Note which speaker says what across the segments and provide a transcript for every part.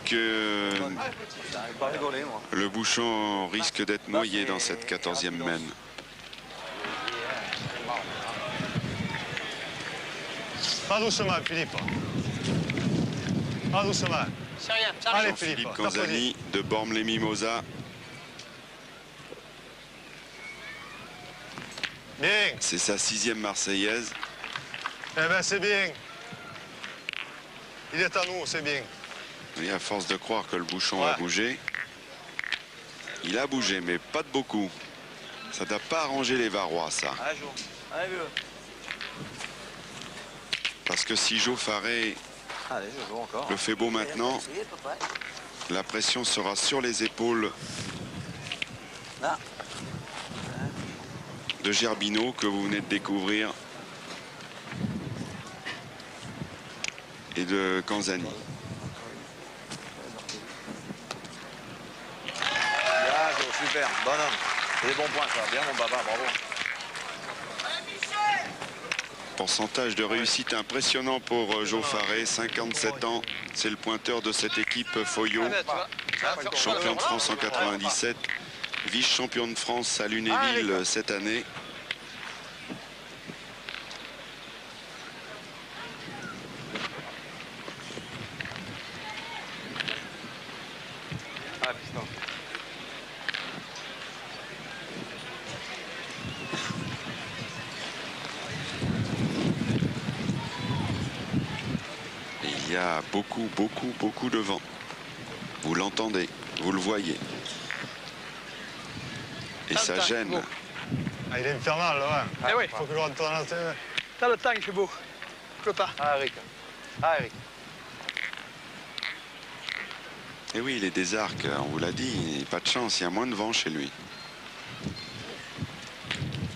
Speaker 1: que le bouchon risque d'être noyé dans cette 14e main.
Speaker 2: Pas doucement, Philippe. Pas doucement.
Speaker 3: C'est rien, ça
Speaker 2: Allez,
Speaker 3: arrive.
Speaker 1: Philippe Canzani de Bormes-les-Mimosas.
Speaker 2: Bien.
Speaker 1: C'est sa 6e Marseillaise.
Speaker 2: Eh bien, c'est bien. Il est à nous, c'est bien.
Speaker 1: Et à force de croire que le bouchon a bougé, il a bougé, mais pas de beaucoup. Ça n'a pas arrangé les Varois, ça. Parce que si Jo Faré le fait beau maintenant, la pression sera sur les épaules de Gerbino, que vous venez de découvrir, et de Canzani.
Speaker 4: Super, bonhomme. C'est des bons points, ça. Bien, mon papa, bravo.
Speaker 1: Pourcentage de réussite impressionnant pour Jo Faré, 57 ans. C'est le pointeur de cette équipe Foyot. Champion de France en 97, vice-champion de France à Lunéville cette année. Il y a beaucoup de vent. Vous l'entendez, vous le voyez. Et ça gêne.
Speaker 2: Ah, il est infernal, là.
Speaker 3: Eh oui.
Speaker 2: Il faut que je rentre dans la tête.
Speaker 3: Là, le temps, il fait beau. Il pleut pas.
Speaker 4: Ah, Eric. Ah, Eric.
Speaker 1: Et oui, il est des arcs, on vous l'a dit. Pas de chance, il y a moins de vent chez lui.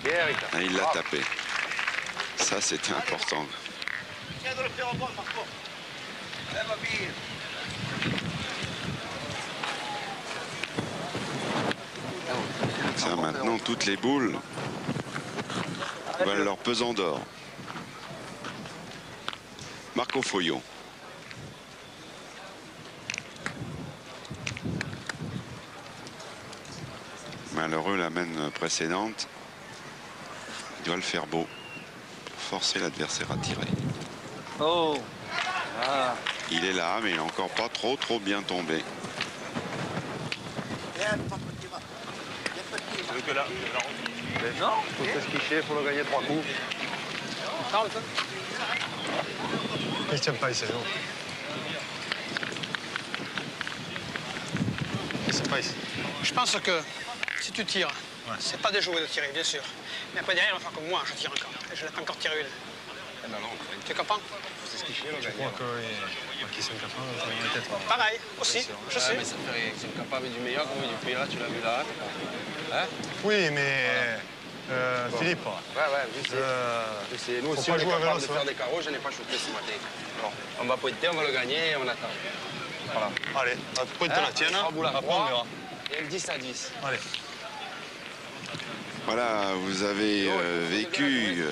Speaker 4: Bien, Eric.
Speaker 1: Ah, il l'a tapé. Ça, c'était important. Ça, maintenant, toutes les boules valent leur pesant d'or. Marco Foyot. Malheureux la main précédente. Il doit le faire beau pour forcer l'adversaire à tirer.
Speaker 4: Oh. Ah.
Speaker 1: Il est là, mais il n'est encore pas trop bien tombé.
Speaker 4: Non, faut se skicher, il faut le gagner 3 coups.
Speaker 2: Il ne tient pas ici, non. C'est pas ici.
Speaker 3: Je pense que si tu tires, c'est pas déjoué de tirer, bien sûr. Mais après, derrière, on va faire comme moi, je tire encore. Et je n'ai pas encore tiré une.
Speaker 4: Non, non.
Speaker 3: Tu comprends?
Speaker 4: Faut se skicher, le
Speaker 2: Je
Speaker 4: gagner.
Speaker 2: crois qu'ils sont capables de faire la tête.
Speaker 3: Pareil, aussi, je sais.
Speaker 4: Mais ça fait rien. Ils sont capables du meilleur comme du pire. Là, tu l'as vu là. Hein?
Speaker 2: Oui, mais Philippe.
Speaker 4: Ouais, je sais. Je sais. Nous aussi,
Speaker 2: pas
Speaker 4: on est
Speaker 2: jouer à
Speaker 4: capable de
Speaker 2: vélo,
Speaker 4: faire des carreaux. Je n'ai pas shooté ce matin. Bon, on va pointer, on va le gagner et on attend. Voilà.
Speaker 2: Allez, pointe la tienne. Après, on verra.
Speaker 4: Et 10 à 10.
Speaker 2: Allez.
Speaker 1: Voilà, vous avez vécu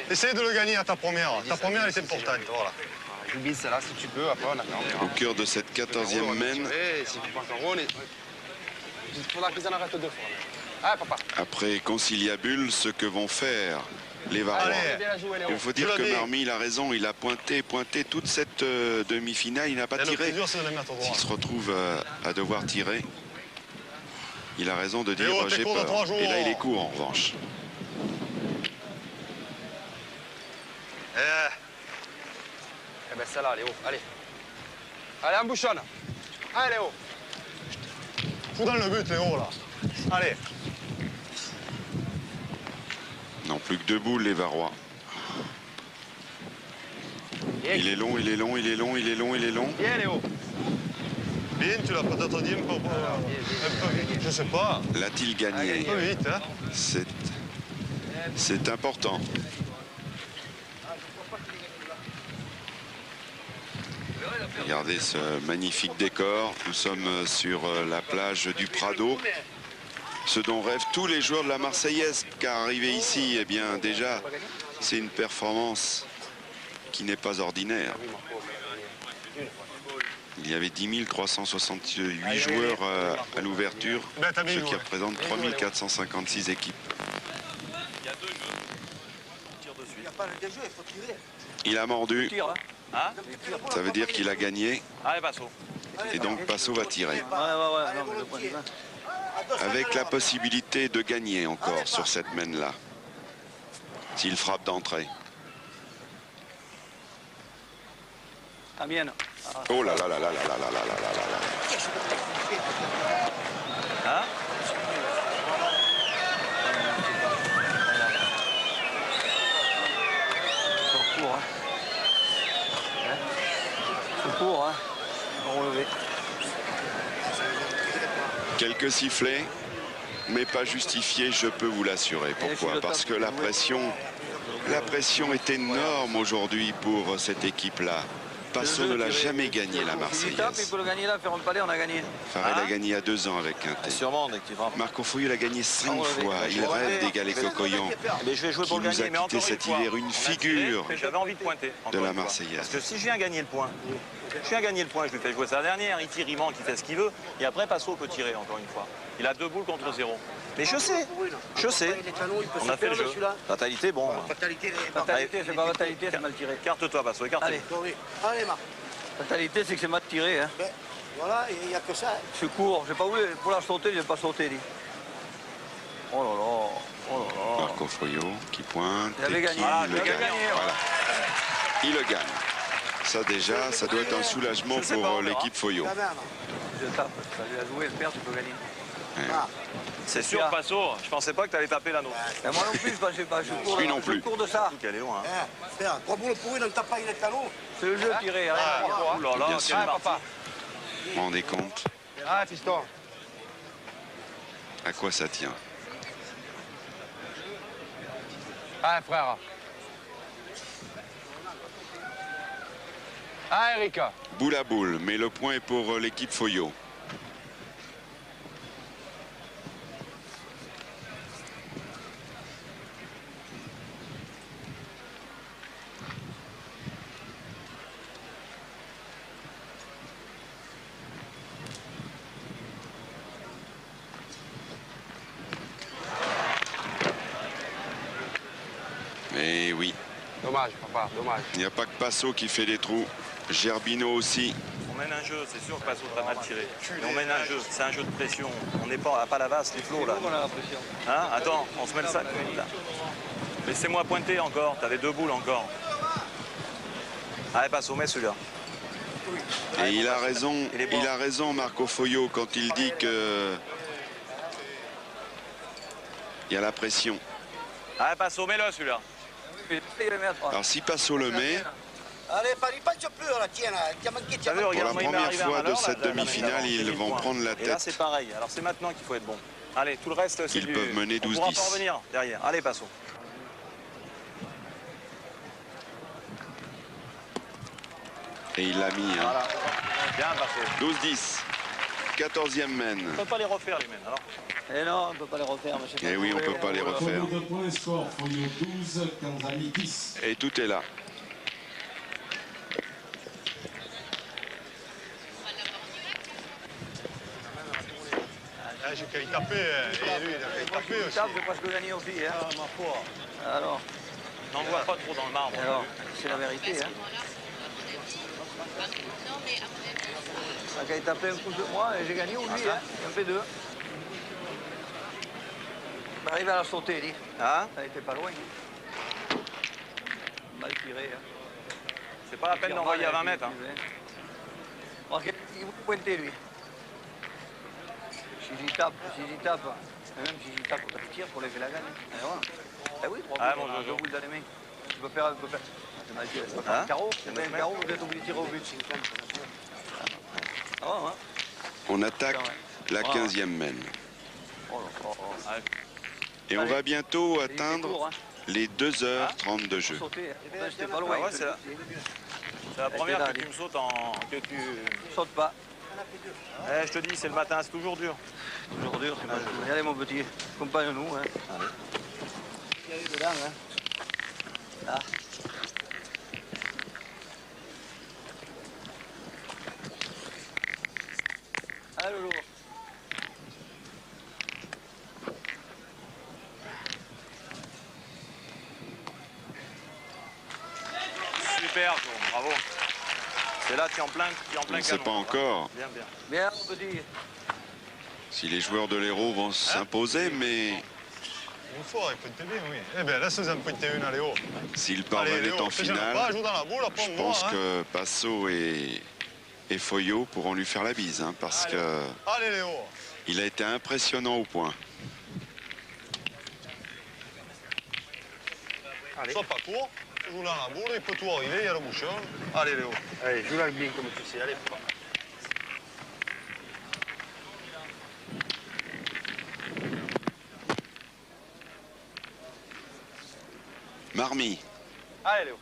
Speaker 2: Essaye de le gagner à ta première. Ta première, elle est importante. Voilà.
Speaker 4: J'oublie celle-là si tu peux. Après, on attend. On verra.
Speaker 1: au cœur de cette 14e main.
Speaker 4: Si tu penses en haut, il faudra qu'ils en arrêtent 2 fois. Ah, papa.
Speaker 1: Après conciliabule, ce que vont faire les Varois.
Speaker 2: Allez.
Speaker 1: Il faut dire que Marmy, il a raison, il a pointé toute cette demi-finale, il n'a pas tiré. S'il se retrouve à devoir tirer, il a raison de dire j'ai peur. Et là, il est court en revanche.
Speaker 4: Eh ben celle-là, Léo, allez. Allez, en bouchonne. Allez, Léo.
Speaker 2: Fous dans le but, Léo, là. Allez.
Speaker 1: Non, plus que 2 boules, les Varois. Il est long, il est long, il est long, il est long, il est long.
Speaker 4: Bien, Léo.
Speaker 2: Bien, tu l'as peut-être dit un peu vite. Je sais pas.
Speaker 1: L'a-t-il gagné?
Speaker 2: Un peu vite, hein.
Speaker 1: C'est important. Regardez ce magnifique décor. Nous sommes sur la plage du Prado. Ce dont rêvent tous les joueurs de la Marseillaise, car arriver ici, eh bien déjà, c'est une performance qui n'est pas ordinaire. Il y avait 10 368 joueurs à l'ouverture, ce qui représente 3 456 équipes. Il a mordu, ça veut dire qu'il a gagné, et donc Passo va tirer. Avec la possibilité de gagner encore sur cette mène-là, s'il frappe d'entrée. Oh là là là là là là là là là là là.
Speaker 5: Hein? Secours, hein. Secours, hein. Relevé.
Speaker 1: Quelques sifflets, mais pas justifiés, je peux vous l'assurer. Pourquoi? Parce que la pression est énorme aujourd'hui pour cette équipe-là. Passo ne l'a jamais gagné, la Marseillaise.
Speaker 5: Il peut le gagner là, faire un palais, on a gagné.
Speaker 1: Farrell a gagné il y a 2 ans avec Quintet.
Speaker 5: Sûrement, dès que tu frappes.
Speaker 1: Marco Foyot l'a gagné 5 fois. Il rêve d'égaler Cocoyan,
Speaker 5: Mais je vais jouer
Speaker 1: qui
Speaker 5: pour le
Speaker 1: nous a
Speaker 5: gagner, mais
Speaker 1: quitté
Speaker 5: encore
Speaker 1: cet
Speaker 5: une fois,
Speaker 1: hiver, une figure
Speaker 5: j'avais envie de pointer.
Speaker 1: de la Marseillaise.
Speaker 5: Parce que si je viens gagner le point, je lui fais jouer sa dernière, il tire, il manque, il fait ce qu'il veut, et après Passo peut tirer encore une fois. Il a 2 boules contre 0. Mais je sais, on a fait le jeu. Fatalité, bon. Fatalité, c'est pas fatalité, c'est mal tiré. Carte-toi, Passo, écarte. Allez, Marc. Fatalité, c'est que c'est mal tiré. Hein.
Speaker 6: Ben, voilà, il n'y a que ça.
Speaker 5: Secours, j'ai pas voulu, pour la sauter, je n'ai pas sauté. Dit. Oh là là, oh là là.
Speaker 1: Marco Foyot qui pointe
Speaker 5: Il avait
Speaker 1: et qui
Speaker 5: gagné.
Speaker 1: le gagne. Voilà. Il le gagne. Ça déjà, ça doit être un soulagement pour l'équipe Foyot.
Speaker 5: Je tape, ça lui a joué, le père, tu peux gagner.
Speaker 7: C'est sûr, Passo, je pensais pas que tu allais taper l'anneau.
Speaker 5: Moi non plus, je pensais pas, je cours de ça.
Speaker 7: Elle est loin.
Speaker 6: Frère, 3 boules pourries, ne tape pas, il est talon.
Speaker 5: C'est le jeu tiré, rien à dire.
Speaker 7: Oh là là,
Speaker 1: Bien sûr.
Speaker 7: quelle partie.
Speaker 1: Vous vous rendez compte
Speaker 6: Ah, fiston.
Speaker 1: à quoi ça tient?
Speaker 4: Ah, frère. Ah, Erika.
Speaker 1: Boule à boule, mais le point est pour l'équipe Foyot. Et oui,
Speaker 4: Dommage, papa, dommage.
Speaker 1: il n'y a pas que Passo qui fait des trous. Gerbino aussi.
Speaker 7: On mène un jeu, c'est sûr que Passo t'a mal tiré. Mais on mène un jeu, c'est un jeu de pression. On n'est pas à Palavas, les flots là.
Speaker 5: On a la pression.
Speaker 7: Hein? Attends, on se met le sac. Là. Laissez-moi pointer encore, t'avais 2 boules encore. Allez, Passo, mets celui-là.
Speaker 1: Et il a raison, Marco Foyot, quand il dit que il y a la pression.
Speaker 7: Allez, Passo, mets-le celui-là.
Speaker 1: Alors si Passo le met,
Speaker 6: Allez, pas de plus, là, tiens, là. Tu as manqué, tu as
Speaker 1: pour la première fois de cette demi-finale, ils vont prendre la
Speaker 7: Et là,
Speaker 1: tête.
Speaker 7: c'est pareil. Alors, c'est maintenant qu'il faut être bon. Allez, tout le reste, c'est
Speaker 1: Ils
Speaker 7: du...
Speaker 1: peuvent mener
Speaker 7: On pourra
Speaker 1: 12-10.
Speaker 7: pas revenir derrière. Allez, Passo.
Speaker 1: Et il l'a mis. Hein.
Speaker 7: Voilà. Bien, Passo.
Speaker 1: 12-10. 14e mène.
Speaker 7: On peut pas les refaire, les mènes, alors.
Speaker 5: Eh non, on ne peut pas les refaire.
Speaker 1: Eh oui, on ne peut pas les refaire.
Speaker 8: Pour le point score, Foyot 12, Kanzani 10.
Speaker 1: Et tout est là.
Speaker 2: J'ai qu'à y taper, et lui, il a qu'à y taper aussi.
Speaker 5: J'ai presque gagné aussi. Hein.
Speaker 2: Ah, ma foi.
Speaker 5: Alors,
Speaker 7: N'envoie pas trop dans le marbre.
Speaker 5: alors c'est la vérité. Hein. Il a tapé un coup de moi et j'ai gagné ou lui. Hein. Il en fait 2. On arrive à la sauter, dit.
Speaker 7: Hein?
Speaker 5: Ça n'était pas loin. Mal tiré. Hein.
Speaker 7: C'est pas la peine d'envoyer à 20 mètres. Hein.
Speaker 5: Il vous pointer, lui. Si j'y tape, même si j'y tape, on tire pour lever la gagne. Et voilà. Eh oui, 3
Speaker 7: Ah,
Speaker 5: boules,
Speaker 7: bon,
Speaker 5: on a
Speaker 7: Jojo.
Speaker 5: 2 boules dans les mains. Tu peux faire. C'est mal tiré. C'est pas un carreau. C'est pas un carreau, vous êtes obligé de tirer au but. Ah ouais, ouais.
Speaker 1: On attaque la 15e mène.
Speaker 5: Oh là, oh, oh.
Speaker 1: Et on va bientôt
Speaker 5: Il est court,
Speaker 1: atteindre
Speaker 5: hein.
Speaker 1: les 2h30 de jeu.
Speaker 5: Sauter. C'était pas loin.
Speaker 7: Ah ouais, c'est la première que tu me sautes que tu...
Speaker 5: Saute pas.
Speaker 7: Eh, je te dis, c'est le matin, c'est toujours dur.
Speaker 5: Toujours dur, c'est pas dur. Allez, mon petit, accompagne-nous. Hein. Il y a eu dedans, hein. Là.
Speaker 7: Super, bravo. C'est là, tu es en plein
Speaker 1: On ne sait
Speaker 7: canon.
Speaker 1: pas encore
Speaker 7: Bien, bien.
Speaker 4: Bien, petit.
Speaker 1: si les joueurs de l'Hérault vont s'imposer, mais
Speaker 2: Une fois, il peut bien, oui. Eh bien, laisse-en pointer une, allez, haut.
Speaker 1: s'ils
Speaker 2: Allez,
Speaker 1: parvenaient
Speaker 2: Léo,
Speaker 1: en finale,
Speaker 2: pas, joue dans la boule, après,
Speaker 1: je
Speaker 2: on
Speaker 1: pense
Speaker 2: voit, hein.
Speaker 1: que Passo et Foyot pourront lui faire la bise, hein, parce que
Speaker 2: Allez, Léo.
Speaker 1: il a été impressionnant au point.
Speaker 2: Sois pas court, joue dans la boule, il peut tout arriver, il y a le bouchon. Allez, Léo.
Speaker 4: Allez, joue là bien comme tu sais. Allez, papa.
Speaker 1: Marmy,
Speaker 4: Allez, Léo.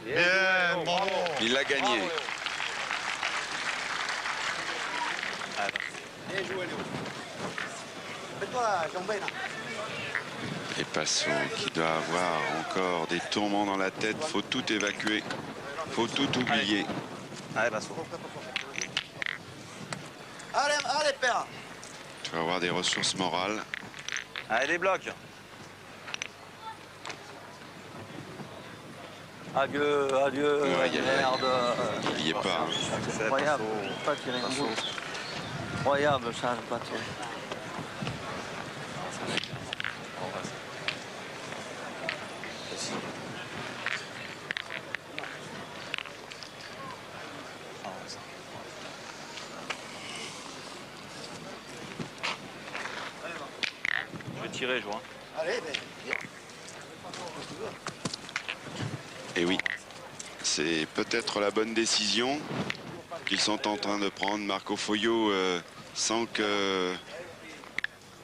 Speaker 2: Bien, bravo.
Speaker 1: il l'a gagné.
Speaker 4: Bravo, Léo.
Speaker 6: Bien joué, Léo. Fais-toi, Jean-Ben.
Speaker 1: Et Passo qui doit avoir encore des tourments dans la tête. Faut tout évacuer. Faut tout oublier.
Speaker 7: Allez, Passo.
Speaker 6: Allez, allez, père.
Speaker 1: Tu vas avoir des ressources morales.
Speaker 7: Allez, des blocs.
Speaker 4: Adieu, adieu,
Speaker 1: Aïe, aïe, aïe.
Speaker 4: merde.
Speaker 1: Il n'y est pas. hein.
Speaker 7: C'est
Speaker 4: Incroyable,
Speaker 7: Passo.
Speaker 4: pas tirer un bout. Incroyable ça, pas tirer.
Speaker 7: Je vais tirer, je vois.
Speaker 6: Allez, ben, viens.
Speaker 1: Et oui, c'est peut-être la bonne décision qu'ils sont en train de prendre. Marco Foyot sent que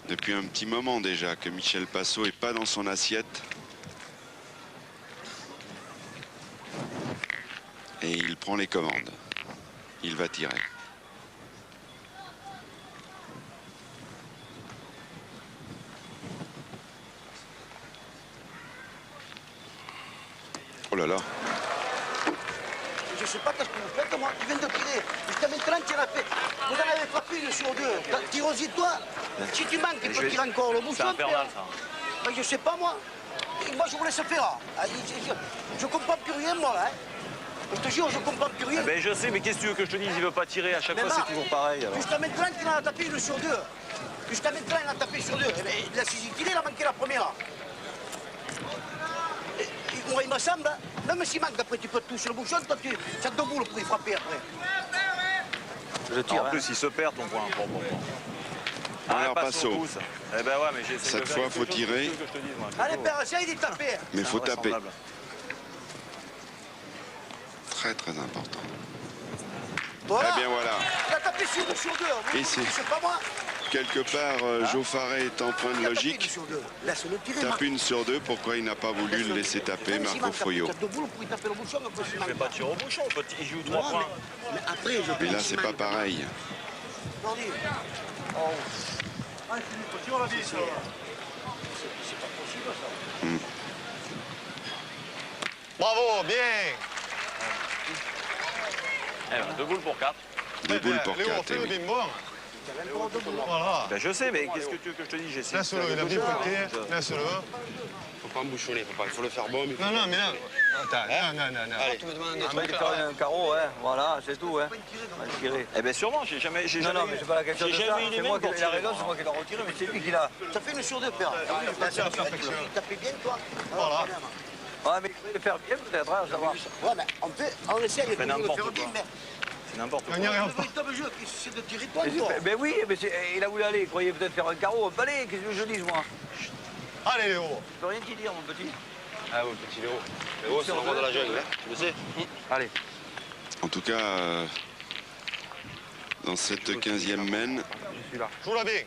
Speaker 1: depuis un petit moment déjà que Michel Passo n'est pas dans son assiette. Et il prend les commandes. Il va tirer. Oh là là.
Speaker 6: Je sais pas qu'est-ce que vous faites, moi. Tu viens de tirer. Jusqu'à maintenant, tu l'as fait. Vous en avez frappé une sur deux. Tire aussi, toi. Si tu manques, il peut tirer encore le
Speaker 7: C'est
Speaker 6: bouchon.
Speaker 7: infernal, ça.
Speaker 6: Ben, je sais pas, moi. Et moi, je vous laisse faire. Ah, je comprends plus rien, moi, là. Hein. Je te jure, je comprends plus rien.
Speaker 7: Ben, je sais, mais qu'est-ce que tu veux que je te dise? Il veut pas tirer. À chaque fois, c'est toujours pareil. alors.
Speaker 6: Jusqu'à maintenant, il en a tapé une sur deux. Jusqu'à maintenant, il en a tapé sur deux. Eh ben, il a saisi tiré, il a manqué la première. Et moi, il me semble, hein, même s'il manque, après, tu peux te toucher le bouchon, toi, tu as deux boules pour y frapper après.
Speaker 4: Je tire.
Speaker 7: En plus, il se perd ton point. Bon.
Speaker 1: Alors,
Speaker 7: Passo
Speaker 1: Passo.
Speaker 7: pousse. Eh ben ouais, mais j'essaie
Speaker 1: Cette
Speaker 7: de faire
Speaker 1: fois,
Speaker 7: quelque
Speaker 1: faut
Speaker 7: chose
Speaker 1: tirer.
Speaker 7: que je te dise, moi.
Speaker 6: Allez, père, essaye d'y taper.
Speaker 1: Mais il faut taper.
Speaker 7: Invraisemblable.
Speaker 1: Très très important.
Speaker 6: Voilà.
Speaker 1: Eh bien voilà.
Speaker 6: Il a tapé sur deux.
Speaker 1: Et c'est-
Speaker 6: C'est pas moi.
Speaker 1: Quelque part, Jo Faré est en point de
Speaker 6: Il a tapé une
Speaker 1: logique.
Speaker 6: sur deux. Laisse-le tirer,
Speaker 1: Tape
Speaker 6: Marc.
Speaker 1: une sur deux. Pourquoi il n'a pas voulu le laisser taper,
Speaker 6: Même s'il
Speaker 1: Marco
Speaker 6: manque,
Speaker 1: Foyot?
Speaker 6: tu as deux boules pour y taper le bouchon, après, s'il
Speaker 7: Je
Speaker 6: manque.
Speaker 7: vais pas tirer au bouchon. Il joue 3 points.
Speaker 6: Mais après, je
Speaker 1: Mais là, c'est pas pareil.
Speaker 6: Jordi. Ah, c'est pas possible, ça.
Speaker 2: Bravo, bien.
Speaker 7: Eh ben, 2 boules pour 4.
Speaker 1: Deux boules pour
Speaker 2: Léo,
Speaker 1: 4.
Speaker 2: fais-le bien bon. Voilà.
Speaker 7: Ben, je sais, mais qu'est-ce que tu veux que je te dise? J'essaie de
Speaker 2: Laisse-le,
Speaker 7: faire
Speaker 2: il a
Speaker 7: quelque
Speaker 2: bien
Speaker 7: chose.
Speaker 2: pointé. Laisse-le.
Speaker 4: Faut pas embouchonner, il faut le faire bon.
Speaker 2: Non, non, mais là. Attends, non.
Speaker 4: Allez,
Speaker 3: Tu me demandes des
Speaker 4: un mec
Speaker 3: trucs,
Speaker 4: qui
Speaker 3: là.
Speaker 4: fait un carreau, ouais, voilà, c'est tout, hein. On va tirer.
Speaker 7: Eh ben sûrement, j'ai jamais
Speaker 4: Non, mais c'est pas la question de
Speaker 7: j'ai
Speaker 4: ça.
Speaker 7: jamais eu les
Speaker 4: C'est
Speaker 7: mêmes
Speaker 4: moi qui
Speaker 7: pour
Speaker 4: ai
Speaker 7: tirer,
Speaker 4: raison,
Speaker 7: moi.
Speaker 4: c'est moi qui l'ai retiré, mais c'est lui qui l'a.
Speaker 6: Ça fait une sur deux, père.
Speaker 2: c'est la perfection.
Speaker 6: Tu tapais bien, toi.
Speaker 2: Voilà.
Speaker 4: Ouais, mais il faut le faire bien, peut-être, hein, savoir.
Speaker 6: Ouais, mais on essaie de le
Speaker 7: n'importe
Speaker 6: faire bien,
Speaker 7: quoi.
Speaker 6: mais
Speaker 7: C'est n'importe quoi.
Speaker 2: On n'y arrive
Speaker 6: le
Speaker 2: pas.
Speaker 6: véritable jeu, c'est de tirer toi,
Speaker 4: Mais
Speaker 6: toi.
Speaker 4: ben oui, mais il a voulu aller, il croyait peut-être faire un carreau. Allez, qu'est-ce que je dis, moi?
Speaker 2: Allez, Léo.
Speaker 4: Je peux rien t'y dire, mon petit.
Speaker 9: Ah oui, petit Léo. Léo, c'est le roi de la jungle, hein, tu le sais.
Speaker 4: Allez.
Speaker 1: En tout cas, dans cette 15e mène,
Speaker 4: Je suis là.
Speaker 2: Joue-la bien.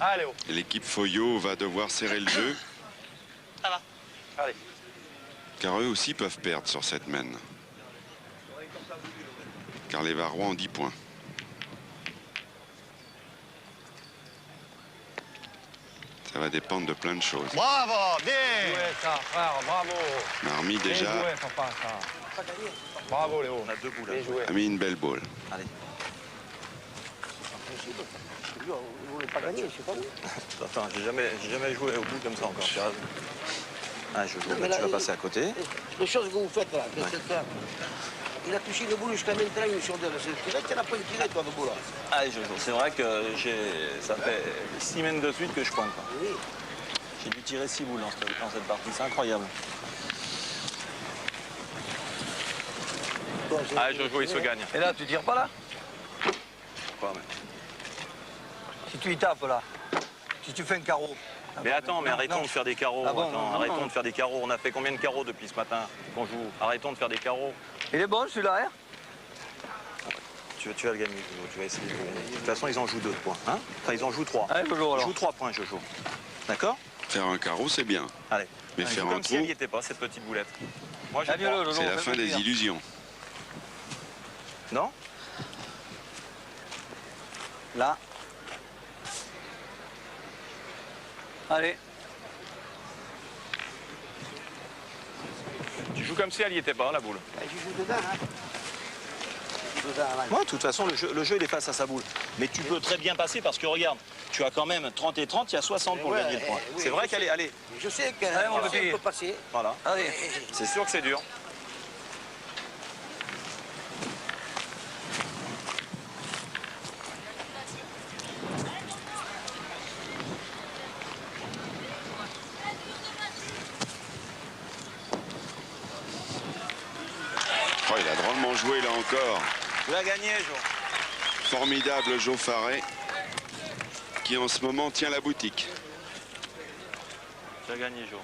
Speaker 4: Allez, Léo.
Speaker 1: l'équipe Foyot va devoir serrer le jeu.
Speaker 3: Ça va.
Speaker 4: Allez.
Speaker 1: Car eux aussi peuvent perdre sur cette mène. Car les Varois ont 10 points. Ça va dépendre de plein de choses.
Speaker 2: Bravo, bien.
Speaker 4: Ouais, ça, frère, bravo.
Speaker 1: Marmy déjà
Speaker 4: Bien joué, papa, ça.
Speaker 2: Bravo Léo.
Speaker 7: On a 2 boules.
Speaker 4: Bien joué.
Speaker 1: A mis une belle boule.
Speaker 7: Allez.
Speaker 6: Vous voulez pas gagner, je sais pas.
Speaker 7: Attends, j'ai jamais joué au bout comme ça encore. Ah, je joue,
Speaker 6: Non, mais là,
Speaker 7: tu vas passer à côté.
Speaker 6: Les choses que vous faites là, il a touché une boule jusqu'à maintenant, une sur deux. C'est vrai que tu n'as pas tiré toi de boule.
Speaker 7: Ah, je joue. C'est vrai que ça fait 6 semaines de suite que je pointe.
Speaker 6: Oui.
Speaker 7: J'ai dû tirer 6 boules dans cette partie, c'est incroyable. Ah, Jojo, il se gagne.
Speaker 4: Et là, tu tires pas là?
Speaker 7: Quoi, mais...
Speaker 4: Si tu y tapes là, si tu fais un carreau.
Speaker 7: Mais attends, mais arrêtons de faire des carreaux.
Speaker 4: Ah bon,
Speaker 7: attends,
Speaker 4: non,
Speaker 7: arrêtons
Speaker 4: non.
Speaker 7: de faire des carreaux. On a fait combien de carreaux depuis ce matin qu'on joue? Arrêtons de faire des carreaux.
Speaker 4: Il est bon celui-là, hein?
Speaker 7: Tu vas le gagner, Jojo. Tu vas essayer de le gagner. De toute façon, ils en jouent 2 points. Hein, enfin, ils en jouent 3.
Speaker 4: Allez, Jojo, alors.
Speaker 7: Ils jouent 3 points, Jojo. D'accord?
Speaker 1: Faire un carreau, c'est bien.
Speaker 7: Allez.
Speaker 1: Mais
Speaker 7: Allez,
Speaker 1: faire
Speaker 7: joue
Speaker 1: un
Speaker 7: comme si elle
Speaker 1: trou,
Speaker 7: n'y était pas, cette petite boulette. Moi, je
Speaker 4: Ah, bien,
Speaker 7: crois.
Speaker 4: Jojo,
Speaker 1: c'est la
Speaker 4: fais
Speaker 1: fin des
Speaker 4: plaisir.
Speaker 1: illusions.
Speaker 7: Non?
Speaker 4: Là. Allez.
Speaker 7: Tu joues comme si elle n'y était pas, la boule.
Speaker 6: Je joue dedans, hein.
Speaker 7: Moi, de toute façon, le jeu, il est face à sa boule. Mais tu peux très bien passer parce que, regarde, tu as quand même 30 et 30, il y a 60 pour gagner le point.
Speaker 6: oui,
Speaker 7: C'est vrai qu'elle est... Allez,
Speaker 6: Je sais qu'elle
Speaker 4: Allez, mon petit.
Speaker 6: peut passer.
Speaker 7: voilà.
Speaker 4: Allez.
Speaker 7: C'est sûr que c'est dur.
Speaker 1: Oh, il a drôlement joué là encore.
Speaker 7: Tu l'as gagné, Jo.
Speaker 1: Formidable Jo Faré, qui en ce moment tient la boutique.
Speaker 7: Tu as gagné, Jo.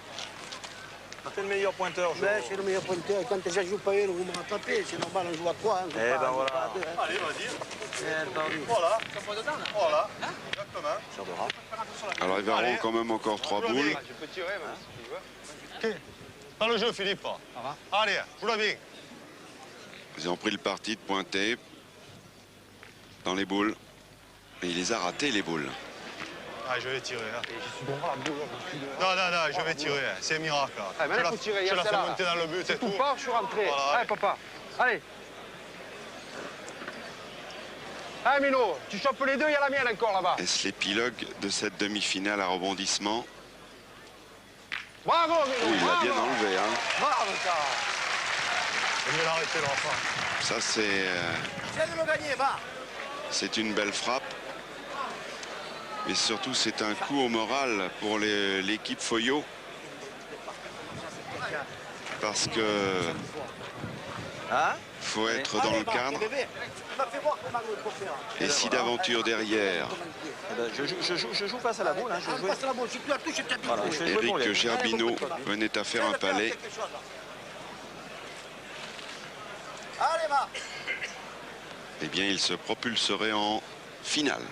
Speaker 7: T'es le meilleur pointeur, Jo.
Speaker 6: Ouais, c'est le meilleur pointeur. Quand je joue pas une, vous me rattrapez. C'est normal, on joue à 3. Hein,
Speaker 7: Eh ben voilà.
Speaker 2: Allez, vas-y.
Speaker 6: Voilà.
Speaker 2: Voilà. Voilà. Exactement.
Speaker 7: Tire de rap.
Speaker 1: Alors il va
Speaker 2: Allez.
Speaker 1: avoir quand même encore 3 boules.
Speaker 4: Je peux tirer, même, si tu veux.
Speaker 2: Ok. Dans le jeu, Philippe. Allez, joue-la bien.
Speaker 1: Ils ont pris le parti de pointer dans les boules. Et il les a ratés, les boules.
Speaker 2: Ah, je vais tirer. Hein. Non, je vais tirer. C'est un miracle.
Speaker 4: Ah, maintenant, il faut tirer. Il y a
Speaker 2: Je la fais
Speaker 4: celle-là.
Speaker 2: monter dans le but et
Speaker 4: Tout
Speaker 2: tout.
Speaker 4: part, je suis rentré.
Speaker 2: Voilà.
Speaker 4: Allez, papa. Allez. Allez, Mino, tu chopes les deux, il y a la mienne encore là-bas.
Speaker 1: Est-ce l'épilogue de cette demi-finale à rebondissement?
Speaker 4: Bravo, Mino.
Speaker 1: Oh, il l'a bien
Speaker 4: bravo.
Speaker 1: enlevé, hein.
Speaker 4: Bravo, ça.
Speaker 2: Je vais l'arrêter, l'enfant.
Speaker 1: Ça,
Speaker 6: Viens de le gagner, va.
Speaker 1: c'est une belle frappe. Mais surtout, c'est un coup au moral pour l'équipe Foyot. Parce que
Speaker 7: Hein?
Speaker 1: faut être dans le cadre.
Speaker 6: Tu m'as fait voir comment il faut faire.
Speaker 1: Et si d'aventure derrière,
Speaker 7: Eh ben, je joue face à la boule. Hein. Je
Speaker 6: Allez,
Speaker 7: jouais...
Speaker 6: passe la boule. Si tu la touches, tu as
Speaker 7: Voilà, je fais jouer pour
Speaker 1: Eric
Speaker 7: les...
Speaker 1: Gerbino venait à faire un palais.
Speaker 6: Allez, va.
Speaker 1: Eh bien, il se propulserait en finale.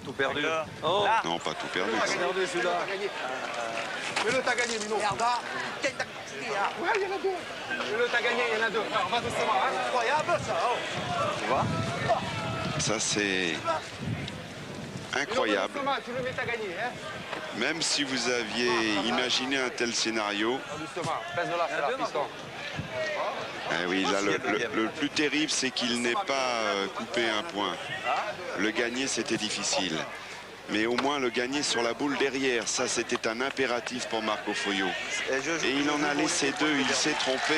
Speaker 4: Tout perdu.
Speaker 7: Là.
Speaker 4: Oh,
Speaker 7: Là.
Speaker 1: Non, pas tout perdu.
Speaker 4: t'as perdu celui-là.
Speaker 2: Mais t'as gagné, Mino.
Speaker 6: Merde, va. Tiens, t'as tiré, hein.
Speaker 2: Ouais, il y en a deux.
Speaker 4: Celui-là, t'as gagné, il y en a deux. Alors, va doucement, hein.
Speaker 6: Incroyable, ça. Oh.
Speaker 7: Tu vois?
Speaker 1: Ça, c'est incroyable.
Speaker 4: Doucement, tu le mets, t'as gagné, hein.
Speaker 1: Même si vous aviez imaginé un tel scénario,
Speaker 4: Doucement. Pèse de là, c'est là, piston.
Speaker 1: eh oui, là, le plus terrible, c'est qu'il n'ait pas coupé un point. Le gagner, c'était difficile. Mais au moins le gagner sur la boule derrière, ça, c'était un impératif pour Marco Foyot. Et il en a laissé deux, il s'est trompé.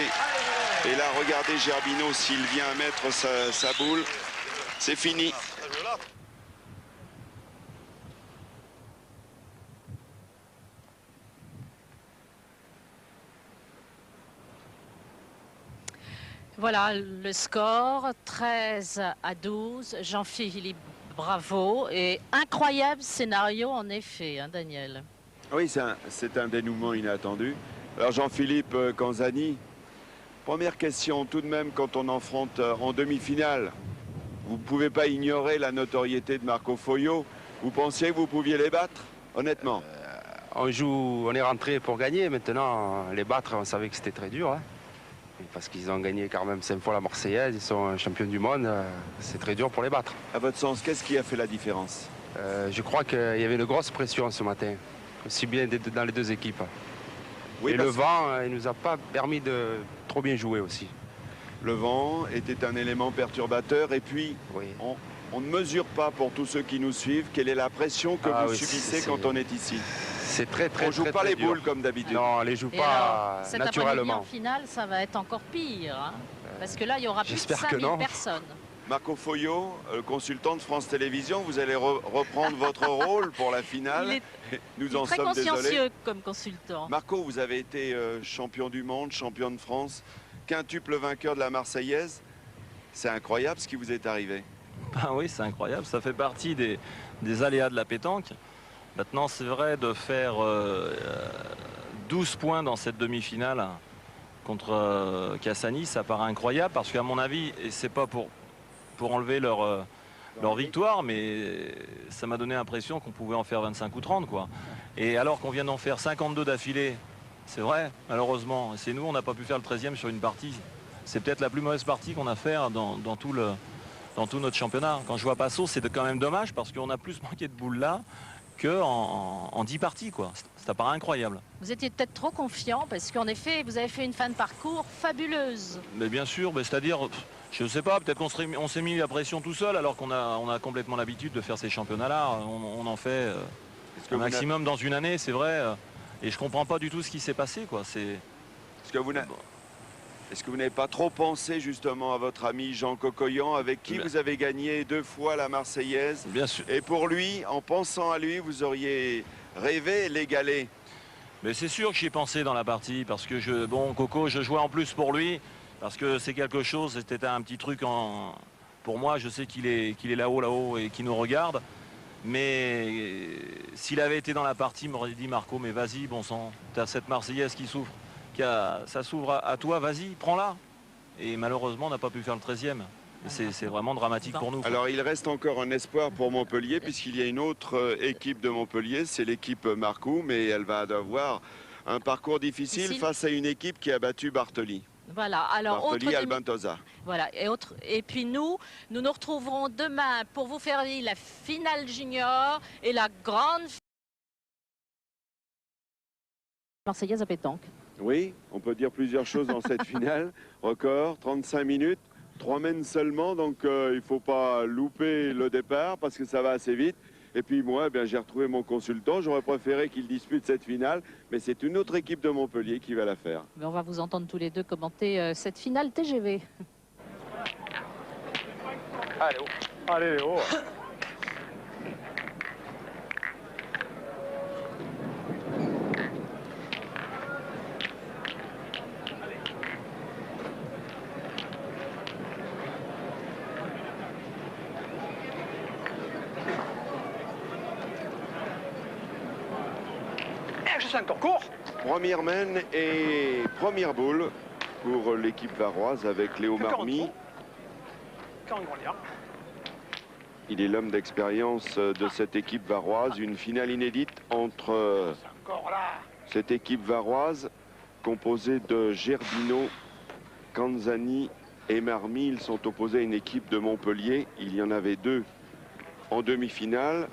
Speaker 1: Et là, regardez Gerbino, s'il vient mettre sa boule, c'est fini.
Speaker 10: Voilà le score, 13-12. Jean-Philippe, bravo. Et incroyable scénario en effet, hein, Daniel.
Speaker 11: Oui, c'est un dénouement inattendu. Alors Jean-Philippe Canzani, première question tout de même quand on affronte en demi-finale. Vous ne pouvez pas ignorer la notoriété de Marco Foyot. Vous pensiez que vous pouviez les battre, honnêtement?
Speaker 12: On est rentré pour gagner. Maintenant, les battre, on savait que c'était très dur. Hein. Parce qu'ils ont gagné quand même 5 fois la Marseillaise, ils sont champions du monde, c'est très dur pour les battre.
Speaker 11: À votre sens, qu'est-ce qui a fait la différence?
Speaker 12: Je crois qu'il y avait une grosse pression ce matin. aussi bien dans les deux équipes.
Speaker 11: Oui,
Speaker 12: et le vent, il nous a pas permis de trop bien jouer aussi.
Speaker 11: Le vent était un élément perturbateur et puis
Speaker 12: oui.
Speaker 11: On ne mesure pas pour tous ceux qui nous suivent quelle est la pression que vous subissez quand on est ici.
Speaker 12: C'est très
Speaker 11: On joue pas les boules comme d'habitude.
Speaker 12: Non, on les joue pas
Speaker 10: cet
Speaker 12: naturellement.
Speaker 10: En finale, ça va être encore pire, hein, parce que là, il y aura plus de 5000 personnes.
Speaker 11: Marco Foglio, consultant de France Télévisions, vous allez reprendre votre rôle pour la finale. Nous en sommes désolés.
Speaker 10: Très consciencieux comme consultant.
Speaker 11: Marco, vous avez été champion du monde, champion de France, quintuple vainqueur de la Marseillaise. C'est incroyable ce qui vous est arrivé.
Speaker 7: Ah oui, c'est incroyable. Ça fait partie des aléas de la pétanque. Maintenant, c'est vrai de faire 12 points dans cette demi-finale contre Cassani, ça paraît incroyable parce qu'à mon avis, et c'est pas pour enlever leur victoire, mais ça m'a donné l'impression qu'on pouvait en faire 25 ou 30, quoi. Et alors qu'on vient d'en faire 52 d'affilée, c'est vrai, malheureusement. C'est nous, on n'a pas pu faire le 13e sur une partie. C'est peut-être la plus mauvaise partie qu'on a fait dans tout notre championnat. Quand je vois Passo, c'est quand même dommage parce qu'on a plus manqué de boules là qu'en 10 parties, quoi. Ça paraît incroyable.
Speaker 10: Vous étiez peut-être trop confiant parce qu'en effet, vous avez fait une fin de parcours fabuleuse.
Speaker 7: Mais bien sûr, c'est-à-dire, je ne sais pas, peut-être qu'on s'est mis la pression tout seul alors qu'on a complètement l'habitude de faire ces championnats-là. On en fait un maximum dans une année, c'est vrai. Et je ne comprends pas du tout ce qui s'est passé, quoi.
Speaker 11: Est-ce que vous n'avez pas trop pensé justement à votre ami Jean Cocoyan, avec qui vous avez gagné 2 fois la Marseillaise?
Speaker 7: Bien sûr.
Speaker 11: Et pour lui, en pensant à lui, vous auriez rêvé l'égaler?
Speaker 7: Mais c'est sûr que j'y ai pensé dans la partie, parce que bon, Coco, je jouais en plus pour lui, parce que c'est quelque chose, c'était un petit truc pour moi, je sais qu'il est là-haut, et qu'il nous regarde. Mais s'il avait été dans la partie, il m'aurait dit, Marco, mais vas-y, bon sang, t'as cette Marseillaise qui souffre. Ça s'ouvre à toi, vas-y, prends-la. Et malheureusement, on n'a pas pu faire le 13e. C'est vraiment dramatique pour nous.
Speaker 11: Alors, il reste encore un espoir pour Montpellier, puisqu'il y a une autre équipe de Montpellier, c'est l'équipe Marcoux, mais elle va avoir un parcours difficile face à une équipe qui a battu Bartoli.
Speaker 10: Voilà, alors
Speaker 11: Bartoli, Albentosa.
Speaker 10: Voilà, et puis nous retrouverons demain pour vous faire vivre la finale junior et la grande Marseillaise à pétanque.
Speaker 11: Oui, on peut dire plusieurs choses dans cette finale. Record, 35 minutes, 3 mènes seulement, donc il ne faut pas louper le départ parce que ça va assez vite. Et puis moi, eh bien, j'ai retrouvé mon consultant. J'aurais préféré qu'il dispute cette finale, mais c'est une autre équipe de Montpellier qui va la faire.
Speaker 10: Mais on va vous entendre tous les deux commenter cette finale TGV.
Speaker 4: Allez, oh. Allez, oh.
Speaker 11: Première mène et première boule pour l'équipe varoise avec Léo Marmy. Il est l'homme d'expérience de cette équipe varoise. Une finale inédite entre cette équipe varoise composée de Gerbino, Canzani et Marmy. Ils sont opposés à une équipe de Montpellier. Il y en avait 2 en demi-finale.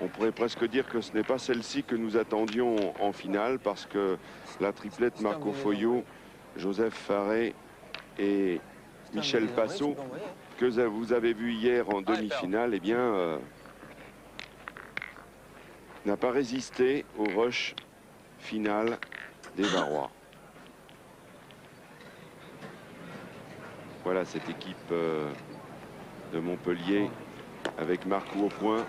Speaker 11: On pourrait presque dire que ce n'est pas celle-ci que nous attendions en finale parce que la triplette Marco Foglio, Joseph Faré et Michel Passo, que vous avez vu hier en demi-finale, eh bien, n'a pas résisté au rush final des Varois. Voilà cette équipe de Montpellier avec Marco au point.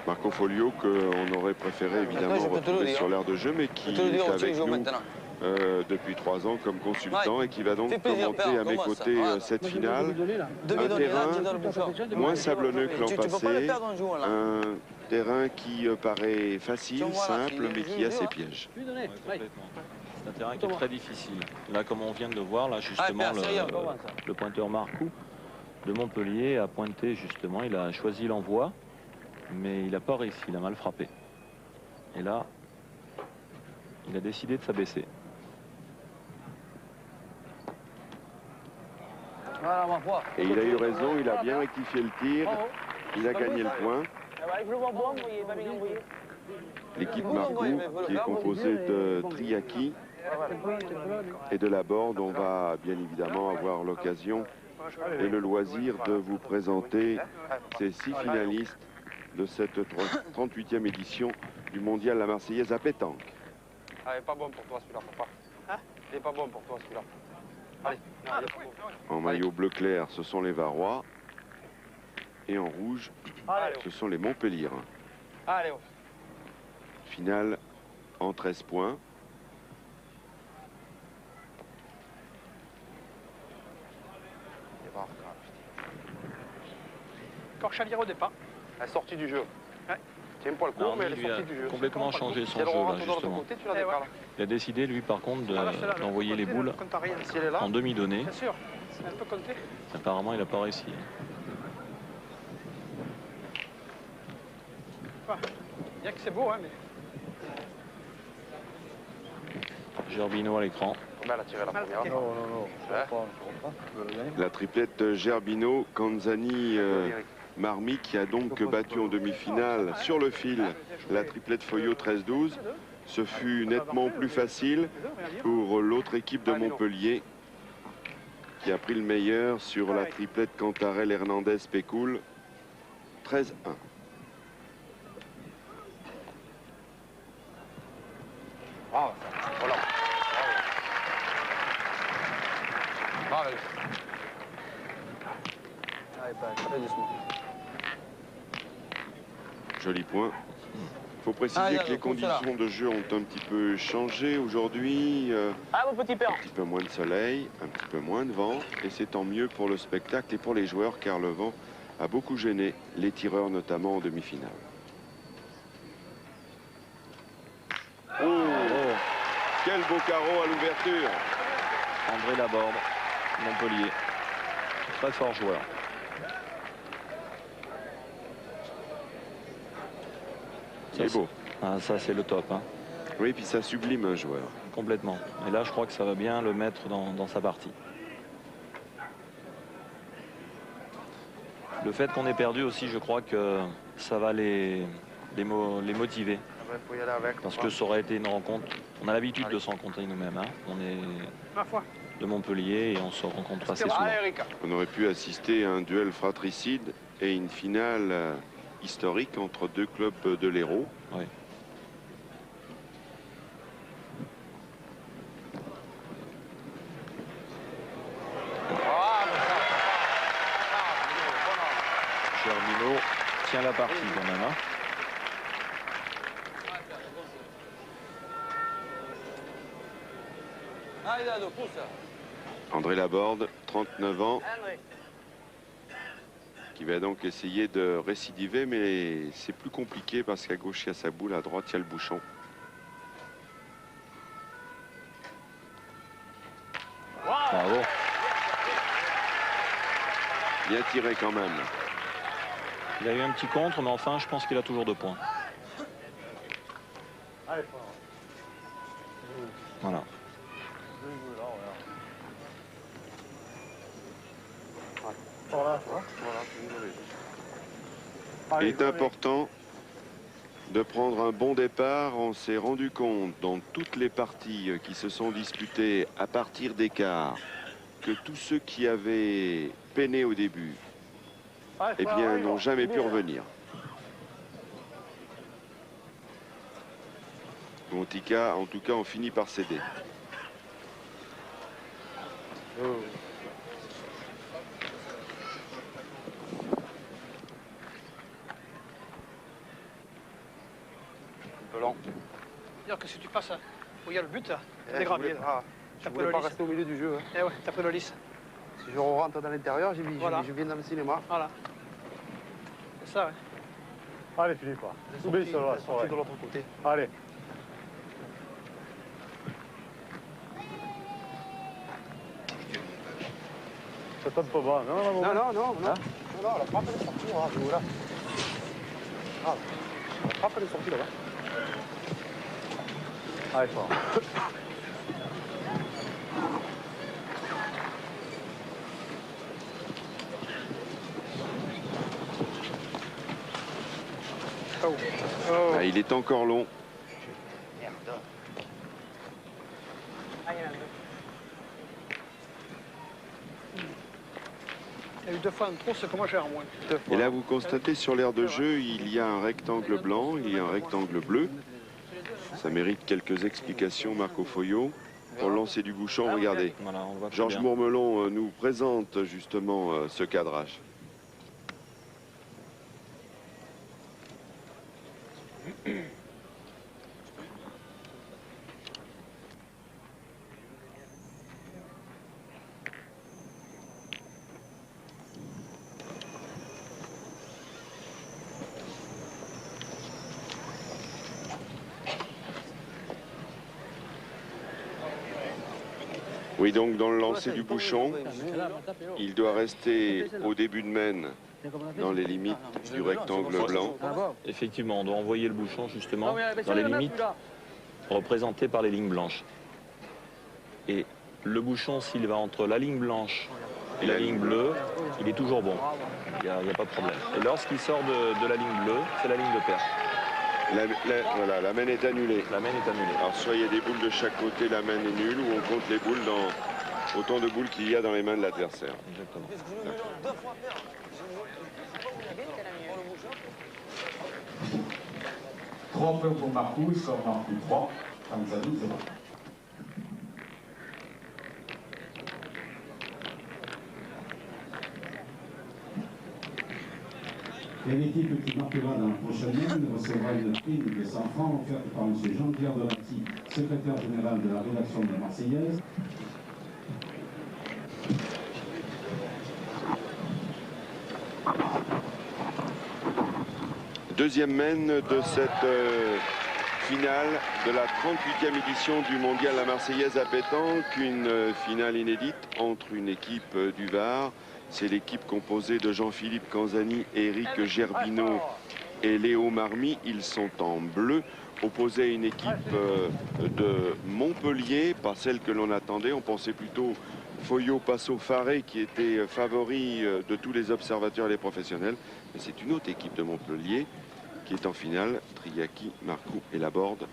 Speaker 11: Marco Foglio qu'on aurait préféré évidemment retrouver sur l'aire de jeu, mais qui est avec nous depuis 3 ans comme consultant et qui va donc commenter à mes côtés cette finale. Un terrain moins sablonneux que l'an passé, un terrain qui paraît facile, simple, mais qui a ses pièges.
Speaker 7: C'est un terrain qui est très difficile. Là, comme on vient de le voir, là justement, le pointeur Marcoux de Montpellier a pointé justement, il a choisi l'envoi. Mais il n'a pas réussi, il a mal frappé. Et là, il a décidé de s'abaisser.
Speaker 11: Et il a eu raison, il a bien rectifié le tir, il a gagné le point. L'équipe Marcoux, qui est composée de Triaki et de Laborde, on va bien évidemment avoir l'occasion et le loisir de vous présenter ces 6 finalistes de cette 38e édition du Mondial La Marseillaise à pétanque.
Speaker 4: Ah, il est pas bon pour toi celui-là, papa. Hein? Il est pas bon pour toi celui-là. Allez, non, il est pas bon.
Speaker 11: En maillot bleu clair, ce sont les Varois. Et en rouge, ce sont les Montpellier.
Speaker 4: Allez, oh.
Speaker 11: Finale en 13 points.
Speaker 3: Encore Chavier au départ.
Speaker 4: Elle est sortie du jeu. Ouais. C'est un poil court, mais elle est sortie du jeu.
Speaker 7: Complètement changé son jeu, là, justement. Il a décidé, lui, par contre, d'envoyer les boules en demi-donnée.
Speaker 3: Bien sûr, elle peut compter.
Speaker 7: Apparemment, il n'a pas réussi.
Speaker 3: Bien que c'est beau, hein, mais...
Speaker 7: Gerbino à l'écran.
Speaker 4: Elle a tiré la première.
Speaker 11: La triplette Gerbino, Canzani, Marmy, qui a donc battu en demi-finale sur le fil la triplette Foyot 13-12. Ce fut nettement plus facile pour l'autre équipe de Montpellier, qui a pris le meilleur sur la triplette Cantarel-Hernandez-Pécoul 13-1.
Speaker 4: Ah, voilà. Bravo. Allez, doucement.
Speaker 11: Joli point. Il faut préciser que les conditions de jeu ont un petit peu changé aujourd'hui.
Speaker 3: Mon petit père.
Speaker 11: Un petit peu moins de soleil, un petit peu moins de vent. Et c'est tant mieux pour le spectacle et pour les joueurs, car le vent a beaucoup gêné les tireurs, notamment en demi-finale. Quel beau carreau à l'ouverture.
Speaker 7: André Laborde, Montpellier. Très fort joueur.
Speaker 11: C'est beau.
Speaker 7: Ah, ça, c'est le top. Hein.
Speaker 11: Oui, puis ça sublime un joueur.
Speaker 7: Complètement. Et là, je crois que ça va bien le mettre dans sa partie. Le fait qu'on ait perdu aussi, je crois que ça va les motiver. Parce que ça aurait été une rencontre. On a l'habitude de se rencontrer nous-mêmes. Hein. On est de Montpellier et on se rencontre assez souvent.
Speaker 11: On aurait pu assister à un duel fratricide et une finale historique entre deux clubs de l'Hérault.
Speaker 7: Oui. Gerbino tient la partie quand même. Hein.
Speaker 11: André Laborde, 39 ans, qui va donc essayer de récidiver, mais c'est plus compliqué parce qu'à gauche il y a sa boule, à droite il y a le bouchon.
Speaker 7: Bravo.
Speaker 11: Bien tiré quand même.
Speaker 7: Il a eu un petit contre, mais enfin je pense qu'il a toujours 2 points. Voilà.
Speaker 11: Il est important de prendre un bon départ. On s'est rendu compte dans toutes les parties qui se sont disputées à partir d'écart que tous ceux qui avaient peiné au début, eh bien, n'ont jamais pu revenir. En tout cas, on finit par céder.
Speaker 3: C'est-à-dire que si tu passes où il y a le but, t'es gravier.
Speaker 4: Je voulais pas rester au milieu du jeu. Hein.
Speaker 3: Eh ouais, t'as pris le lisse.
Speaker 4: Si je rentre dans l'intérieur, je viens dans le cinéma.
Speaker 3: Voilà. C'est ça, ouais.
Speaker 2: Allez, Philippe. Oublie ça, là.
Speaker 4: De l'autre côté.
Speaker 2: Allez. Ça tombe pas bas.
Speaker 4: Non, la frappe elle est sortie, là. La frappe elle est sortie là-bas.
Speaker 2: Allez, fort.
Speaker 3: KO.
Speaker 11: Ah, il est encore long.
Speaker 3: Il y a eu 2 fois en trop, c'est comment j'ai en moins.
Speaker 11: Et là, vous constatez sur l'aire de jeu, il y a un rectangle blanc, il y a un rectangle bleu. Ça mérite quelques explications, Marco Foyot. Pour le lancer du bouchon, regardez.
Speaker 7: Voilà, on voit très
Speaker 11: Georges
Speaker 7: bien.
Speaker 11: Mourmelon nous présente justement ce cadrage. Oui, donc dans le lancer du bouchon, il doit rester au début de mène dans les limites du rectangle blanc.
Speaker 7: Effectivement, on doit envoyer le bouchon justement dans les limites représentées par les lignes blanches. Et le bouchon, s'il va entre la ligne blanche et la ligne bleue, il est toujours bon. Il n'y a pas de problème. Et lorsqu'il sort de la ligne bleue, c'est la ligne de perte.
Speaker 11: Voilà, la main est annulée.
Speaker 7: La main est annulée.
Speaker 11: Alors soit il y a des boules de chaque côté, la main est nulle, ou on compte les boules dans autant de boules qu'il y a dans les mains de l'adversaire.
Speaker 7: Exactement.
Speaker 8: Trois points pour Marcou, score Marcou 3, Tanzanie 0. Et l'équipe qui marquera dans la prochaine ligne recevra une prime de 100 francs offerte par M. Jean-Pierre Delati, secrétaire général de la rédaction de la Marseillaise.
Speaker 11: Deuxième mène de cette finale de la 38e édition du Mondial La Marseillaise à pétanque, une finale inédite entre une équipe du Var. C'est l'équipe composée de Jean-Philippe Canzani, Éric Gerbino et Léo Marmy. Ils sont en bleu, opposés à une équipe de Montpellier, pas celle que l'on attendait. On pensait plutôt Foyot Passo Faré qui était favori de tous les observateurs et les professionnels. Mais c'est une autre équipe de Montpellier qui est en finale, Triaki, Marcou et Laborde.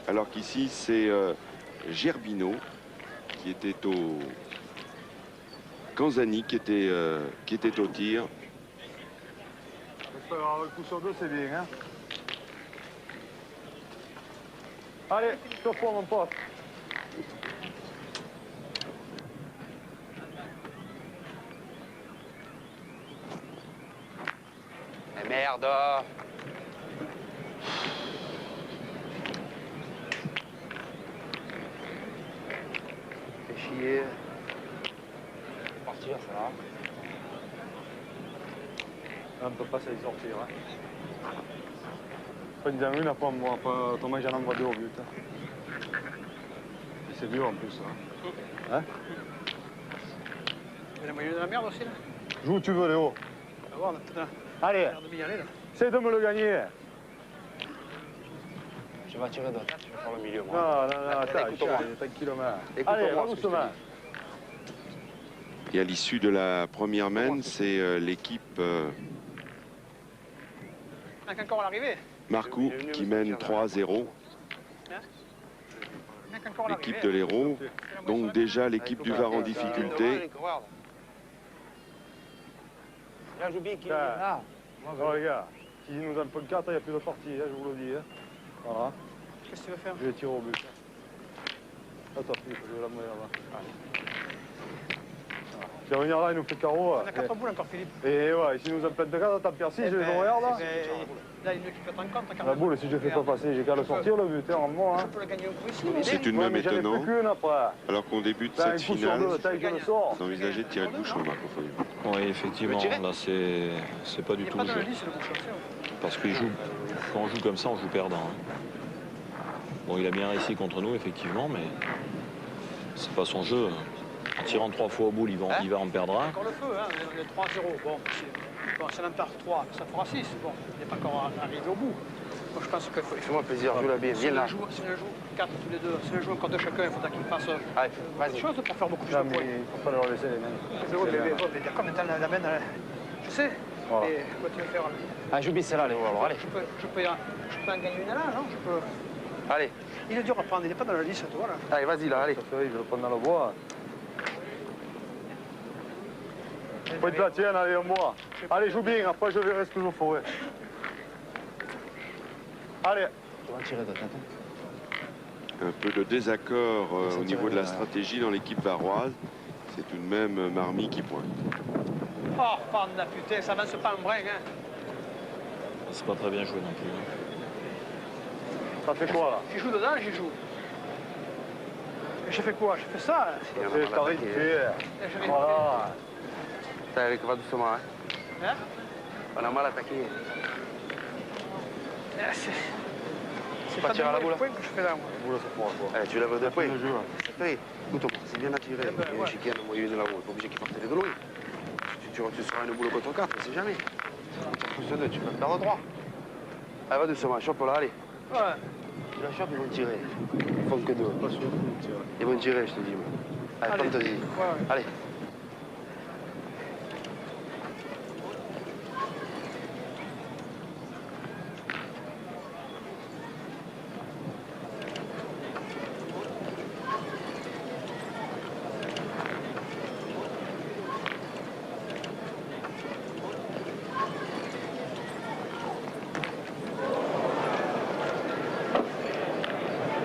Speaker 11: Alors qu'ici, c'est Gerbino qui était au... Canzani qui était au tir.
Speaker 2: Le coup sur deux, c'est bien. Hein, allez, sur toi, mon pote.
Speaker 4: Eh merde. Fais chier. Partir, ça va.
Speaker 2: On ne peut pas s'y sortir. Hein. Pas une une, après Thomas, j'en envoie 2 au but. Hein. C'est dur en plus. Hein.
Speaker 3: Il y a la moyenne de la merde aussi là.
Speaker 2: Joue où tu veux, Léo.
Speaker 3: On va voir, là.
Speaker 2: Allez, c'est de me le gagner.
Speaker 4: Je vais tirer d'autres. Je vais faire le milieu, moi.
Speaker 2: Non, t'as un kilomètre. Allez, va doucement.
Speaker 11: Et à l'issue de la première mène, c'est l'équipe
Speaker 3: encore à l'arrivée.
Speaker 11: Marcou qui mène 3-0. L'équipe de l'Hérault, donc déjà l'équipe du Var en difficulté.
Speaker 4: Là, joue bien qui est
Speaker 2: là. Non, les gars, si nous donne pas le 4, il n'y a plus de partie, hein, je vous le dis. Hein. Voilà.
Speaker 3: Qu'est-ce que tu veux faire?
Speaker 2: Je vais tirer au but. Attends, Philippe, je vais la mourir là. Si on va venir là, il nous fait carreau.
Speaker 3: On a 4 boules encore, Philippe.
Speaker 2: Et ouais, si nous en pète de 4, tant pis, si je les regarde là.
Speaker 3: Là, il peut être en compte.
Speaker 2: La boule, si je ne fais pas passer, j'ai qu'à le sortir le but, en moi.
Speaker 3: Je peux le gagner au coup ici.
Speaker 11: C'est tout de même étonnant, alors qu'on débute cette finale, d'envisager de tirer le bouchon, Marco Foyot.
Speaker 7: Oui, effectivement, là c'est pas du tout le jeu. Parce que quand on joue comme ça, on joue perdant. Hein. Bon, il a bien réussi contre nous, effectivement, mais c'est pas son jeu. En tirant 3 fois au boule, il va en perdre un.
Speaker 3: Encore le feu, hein. On est 3-0. Bon, si on en perd 3, ça fera 6. Bon, il n'est pas encore arrivé au bout. Moi, je pense qu'il faut...
Speaker 4: Fais-moi plaisir, joue la bien, viens là.
Speaker 3: Si on joue 4 tous les deux, si on joue encore de chacun, il faudra qu'il fasse
Speaker 4: des
Speaker 3: choses pour faire beaucoup plus de points.
Speaker 2: Il ne faut pas leur laisser les mains.
Speaker 3: Mais il y a combien de temps la main? Je sais.
Speaker 2: Voilà.
Speaker 3: Et quoi tu veux faire là?
Speaker 12: Ah, j'oublie celle-là, Léo, alors allez.
Speaker 3: Je peux en gagner une là, non? Je peux...
Speaker 12: Allez.
Speaker 3: Il est dur à prendre, il n'est pas dans la liste, toi là.
Speaker 12: Allez, vas-y là, allez.
Speaker 2: Il veut le prendre dans le bois. Faut être la tienne, allez, moi. Allez, joue bien, après je verrai ce que je ferai. Allez.
Speaker 12: Tu vas tirer, attends.
Speaker 11: Un peu de désaccord au niveau de la stratégie dans l'équipe varoise. C'est tout de même Marmy qui pointe.
Speaker 3: Oh, pardon, putain, ça avance pas un brin, hein.
Speaker 7: C'est pas très bien joué non plus.
Speaker 2: Ça fait quoi là?
Speaker 3: J'y joue dedans, j'y joue. J'ai fait quoi? J'ai fait ça.
Speaker 2: C'est Tariq qui fait. Voilà.
Speaker 12: Tariq, va doucement, hein.
Speaker 3: Hein?
Speaker 12: On a mal attaqué.
Speaker 3: C'est
Speaker 12: pas tirer à la boule.
Speaker 3: Que je fais là, moi.
Speaker 2: Boule, c'est pour quoi?
Speaker 12: Allez, tu lèves 2 points.
Speaker 2: Le jeu.
Speaker 12: C'est fait. Écoute, c'est bien attiré. Il y a un chicken, moi, il est de là-haut. Il faut obligé qu'il parte de loin. Tu seras une boule contre 4, on sait jamais. Tu peux perdre droit. Allez, va doucement, chope là, allez.
Speaker 3: Ouais.
Speaker 12: Tu la chopes, ils vont tirer. Ils font que 2. Ils vont tirer, je te dis. Allez, tente-y.
Speaker 3: Ouais.
Speaker 12: Allez.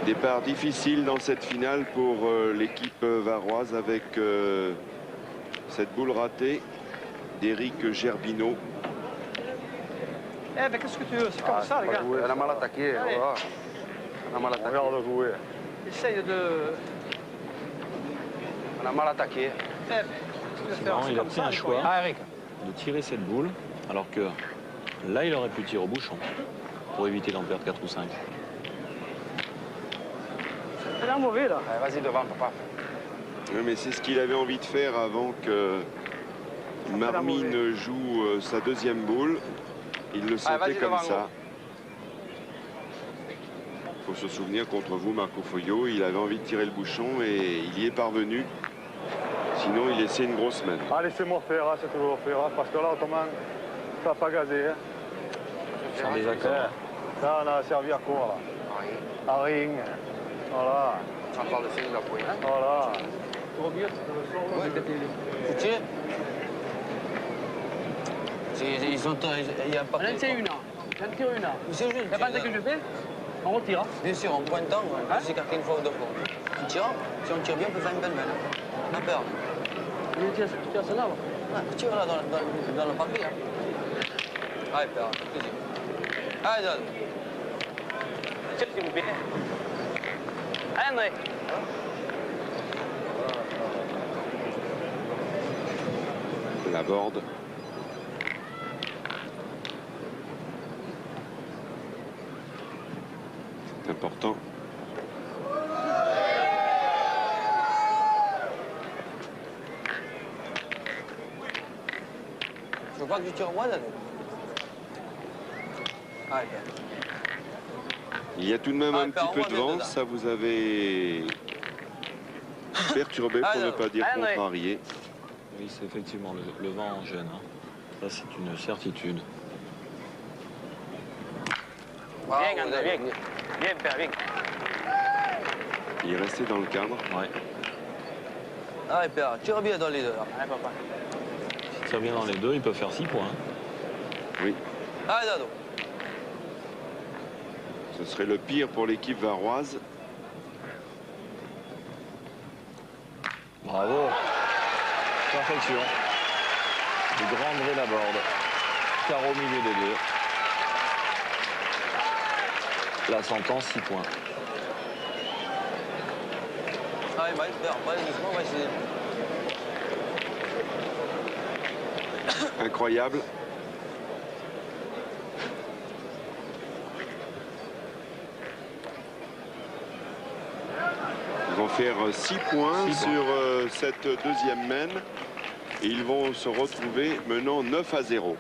Speaker 11: Départ difficile dans cette finale pour l'équipe varoise avec cette boule ratée d'Éric Gerbineau.
Speaker 3: Eh ben qu'est-ce que tu veux? C'est comme ça, les gars.
Speaker 12: Elle a mal attaqué.
Speaker 3: Allez.
Speaker 12: Voilà. Elle a mal attaqué.
Speaker 2: Regarde jouer.
Speaker 3: Essaye de...
Speaker 12: Elle a mal attaqué.
Speaker 3: Eh ben, qu'est-ce que tu veux faire?
Speaker 7: Non,
Speaker 3: C'est
Speaker 7: il a
Speaker 3: comme
Speaker 7: pris
Speaker 3: ça,
Speaker 7: un
Speaker 3: les
Speaker 7: choix
Speaker 3: couilles, hein.
Speaker 7: de tirer cette boule, alors que là, il aurait pu tirer au bouchon pour éviter d'en perdre 4 ou 5.
Speaker 3: Ça a l'air mauvais, là.
Speaker 12: Allez, vas-y devant, papa.
Speaker 11: Oui, mais c'est ce qu'il avait envie de faire avant que Marmy ne joue sa deuxième boule. Il le sentait comme ça. Il faut se souvenir contre vous, Marco Foglio, il avait envie de tirer le bouchon et il y est parvenu. Sinon, il laissait une grosse main.
Speaker 2: Ah, laissez-moi faire, hein, c'est toujours faire, hein, parce que là, autrement, ça va pas gazer. Hein.
Speaker 7: Sans désaccord.
Speaker 2: Ça, on a servi à quoi, là? À rien. Voilà.
Speaker 12: Ça parle de finir la poigne.
Speaker 2: Voilà.
Speaker 9: Tu tires? Ils sont... Il y a pas...
Speaker 3: J'en tire une, j'en tire une.
Speaker 9: C'est juste.
Speaker 3: La base que je fais, on retire.
Speaker 9: Bien sûr, en pointant, on peut s'écarter une fois ou deux fois. Tu tires, si on tire bien, on peut faire une belle main. On a peur.
Speaker 3: Tu tires ça là,
Speaker 9: Ouais, tire là dans le papier. Hein. Allez, père, plaisir. Allez, donne.
Speaker 3: Tire, s'il vous plaît. Allez, André.
Speaker 11: La borde. C'est important.
Speaker 9: Je veux pas que tu tires moi, là. Allez, père.
Speaker 11: Il y a tout de même un
Speaker 9: père,
Speaker 11: petit peu
Speaker 9: on
Speaker 11: de
Speaker 9: va
Speaker 11: vent,
Speaker 9: dedans.
Speaker 11: ça vous avez perturbé pour ne pas dire contrarié.
Speaker 7: Oui, c'est effectivement le vent en gêne. Hein. Ça, c'est une certitude.
Speaker 3: Viens, André, viens. Viens, père, viens.
Speaker 11: Il est resté dans le cadre.
Speaker 7: Ouais.
Speaker 9: Allez, père, tire bien dans les deux, là.
Speaker 3: Allez, papa.
Speaker 7: Si ça vient dans les deux, il peut faire 6 points.
Speaker 11: Oui.
Speaker 9: Allez, Dado.
Speaker 11: Ce serait le pire pour l'équipe varoise.
Speaker 7: Bravo. Perfection. Du grand André Laborde. Carreau au milieu des deux. La sentence, 6 points.
Speaker 9: Allez, bah, père, pas doucement, on va essayer.
Speaker 11: Incroyable. Ils vont faire 6 points sur cette deuxième main. Et ils vont se retrouver menant 9-0.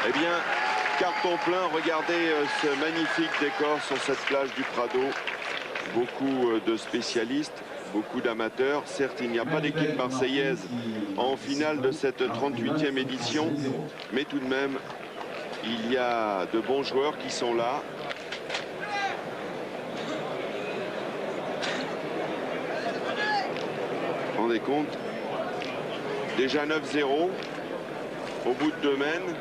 Speaker 11: Eh bien, carton plein, regardez ce magnifique décor sur cette plage du Prado. beaucoup de spécialistes, beaucoup d'amateurs. Certes, il n'y a pas d'équipe marseillaise en finale de cette 38e édition, mais tout de même, il y a de bons joueurs qui sont là. Vous vous rendez compte? Déjà 9-0 au bout de 2 mènes.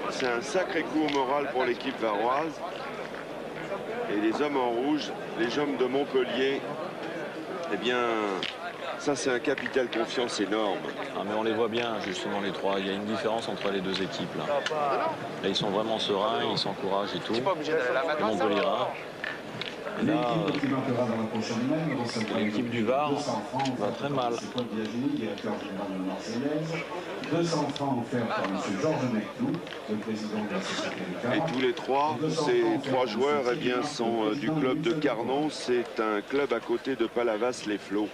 Speaker 11: C'est un sacré coup au moral pour l'équipe varoise. Et les hommes en rouge, les hommes de Montpellier, eh bien, ça c'est un capital confiance énorme.
Speaker 7: Ah, mais on les voit bien, justement, les trois. Il y a une différence entre les deux équipes. Là, ils sont vraiment sereins, ils s'encouragent et tout. Montpellier. L'équipe du Var va très mal.
Speaker 8: 200 francs offerts par M. Georges Neclou, le président de la Société du Car.
Speaker 11: Et tous les trois, ces trois joueurs eh bien, sont du club de Carnon. C'est un club à côté de Palavas-les-Flots.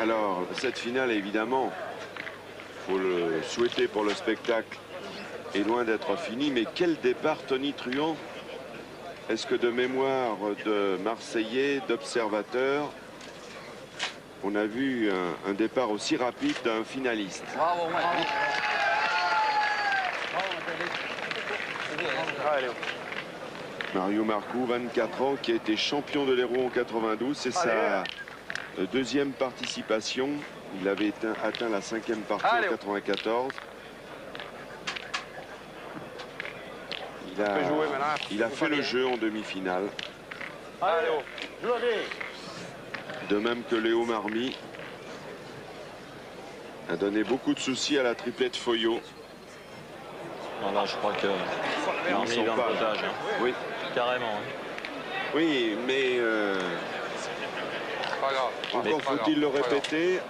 Speaker 11: Alors, cette finale, évidemment, il faut le souhaiter pour le spectacle, est loin d'être fini. Mais quel départ, Tony Truant! Est-ce que de mémoire de Marseillais, d'observateurs, on a vu un départ aussi rapide d'un finaliste? Mario Marcoux, 24 ans, qui a été champion de l'Hérault en 92. C'est sa deuxième participation. Il avait atteint la 5e partie en 94. Il a fait le jeu en demi-finale. De même que Léo Marmy a donné beaucoup de soucis à la triplette Foyot.
Speaker 7: Voilà, je crois que Marmy est dans le potage. Hein.
Speaker 11: Oui.
Speaker 7: Carrément. Hein.
Speaker 11: Oui, mais encore faut-il le répéter,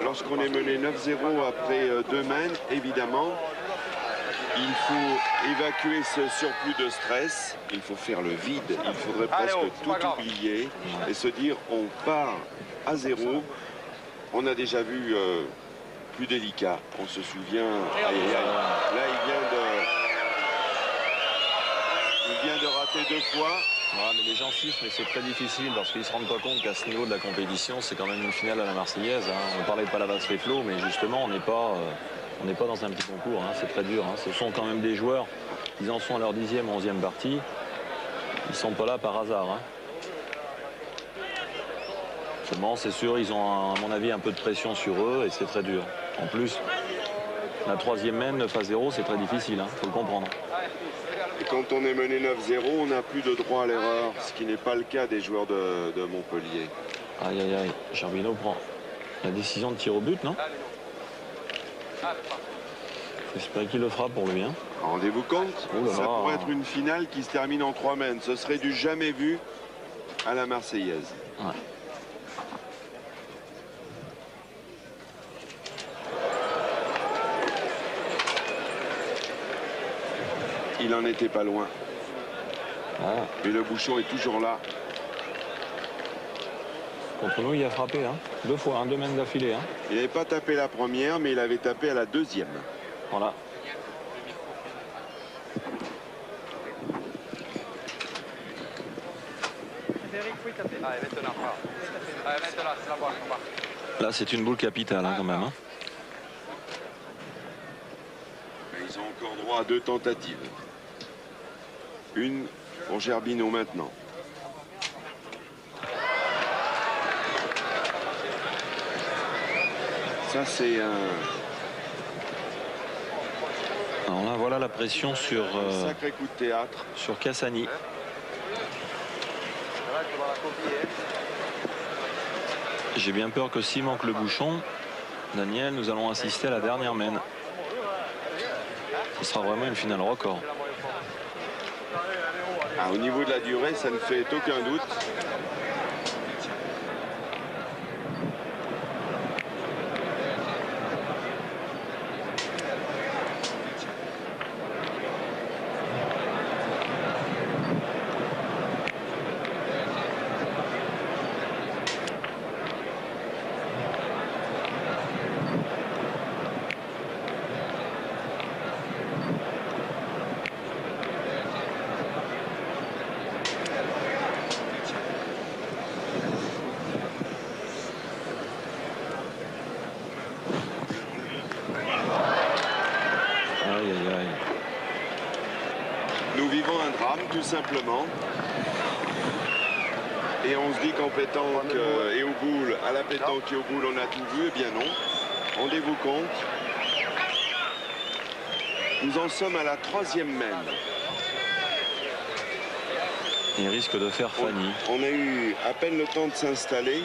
Speaker 11: lorsqu'on est mené 9-0 après 2 mènes, évidemment, il faut évacuer ce surplus de stress, il faut faire le vide, il faudrait presque tout oublier et se dire on part à 0. On a déjà vu plus délicat, on se souvient, là il vient de rater 2 fois.
Speaker 7: Ouais, mais les gens sifflent, mais c'est très difficile parce qu'ils ne se rendent pas compte qu'à ce niveau de la compétition, c'est quand même une finale à la Marseillaise. Hein. On parlait de Palavas-les-Flots, mais justement, on n'est pas dans un petit concours. Hein. C'est très dur. Hein. Ce sont quand même des joueurs, ils en sont à leur 10e, 11e partie. Ils ne sont pas là par hasard. Hein. Seulement, c'est sûr, ils ont, à mon avis, un peu de pression sur eux et c'est très dur. En plus, la 3e mène, 9-0, c'est très difficile. Il faut le comprendre.
Speaker 11: Et quand on est mené 9-0, on n'a plus de droit à l'erreur, ce qui n'est pas le cas des joueurs de Montpellier.
Speaker 7: Aïe, aïe, aïe. Gerbino prend la décision de tir au but, non? J'espère qu'il le fera pour lui. Hein.
Speaker 11: Rendez-vous compte, ça pourrait être une finale qui se termine en 3 mènes. Ce serait du jamais vu à la Marseillaise.
Speaker 7: Ouais.
Speaker 11: Il n'en était pas loin. Et le bouchon est toujours là.
Speaker 7: Contre nous, il a frappé. Hein. 2 fois, 2 mènes d'affilée. Hein.
Speaker 11: Il n'avait pas tapé la première, mais il avait tapé à la 2e.
Speaker 7: Voilà. Là, c'est une boule capitale hein, quand même. Hein.
Speaker 11: Ils ont encore droit à 2 tentatives. Une pour Gerbino maintenant. Ça, c'est un...
Speaker 7: Alors là, voilà la pression sur...
Speaker 11: un sacré coup de théâtre.
Speaker 7: Sur Cassani. J'ai bien peur que s'il manque le bouchon, Daniel, nous allons assister à la dernière mène. Ce sera vraiment une finale record.
Speaker 11: Ah, au niveau de la durée, ça ne fait aucun doute.
Speaker 7: Aïe, aïe, aïe.
Speaker 11: Nous vivons un drame, tout simplement. Et on se dit qu'en pétanque et au boule, à la pétanque et au boule, on a tout vu. Eh bien non. Rendez-vous compte. Nous en sommes à la 3e main.
Speaker 7: Il risque de faire Fanny.
Speaker 11: On a eu à peine le temps de s'installer.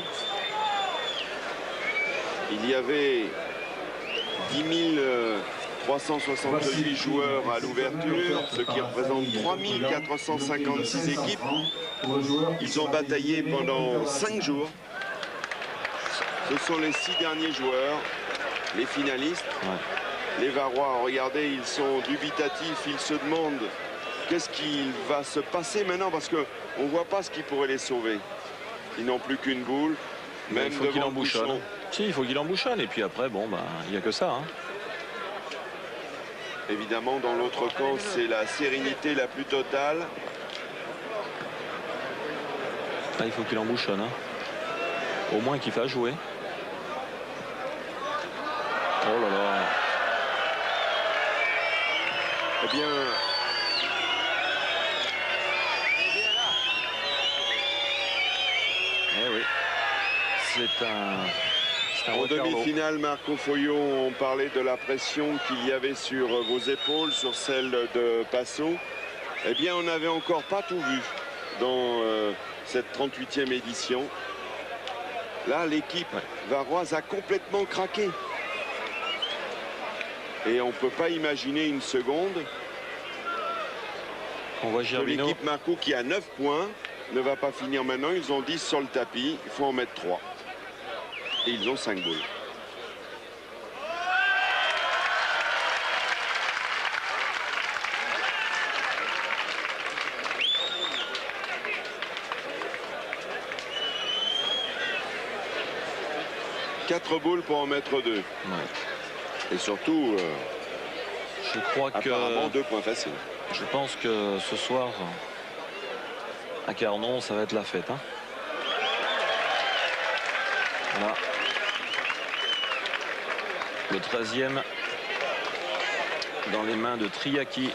Speaker 11: Il y avait 10 368 joueurs à l'ouverture, ce qui représente 3 456 équipes. Ils ont bataillé pendant 5 jours. Ce sont les 6 derniers joueurs, les finalistes. Ouais. Les Varois, regardez, ils sont dubitatifs, ils se demandent qu'est-ce qu'il va se passer maintenant, parce qu'on ne voit pas ce qui pourrait les sauver. Ils n'ont plus qu'une boule. Même
Speaker 7: il faut qu'il embouchonne. Si, il faut qu'il embouchonne. Et puis après, bon, bah, il n'y a que ça. Hein.
Speaker 11: Évidemment, dans l'autre camp, c'est la sérénité la plus totale.
Speaker 7: Là, il faut qu'il embouchonne. Hein. Au moins qu'il fasse jouer. Oh là là.
Speaker 11: Eh bien...
Speaker 7: Eh oui. C'est un
Speaker 11: en demi-finale, Marco Foyot, on parlait de la pression qu'il y avait sur vos épaules, sur celle de Passo. Eh bien, on n'avait encore pas tout vu dans cette 38e édition. Là, l'équipe varoise a complètement craqué. Et on ne peut pas imaginer une seconde que l'équipe Marco, qui a 9 points, ne va pas finir maintenant. Ils ont 10 sur le tapis, il faut en mettre 3. Et ils ont 5 boules. Quatre boules pour en mettre 2. Ouais. Et surtout,
Speaker 7: je crois
Speaker 11: apparemment 2 points faciles.
Speaker 7: Je pense que ce soir, à Carnon, ça va être la fête. Hein. Voilà. Le 13e dans les mains de Triaki.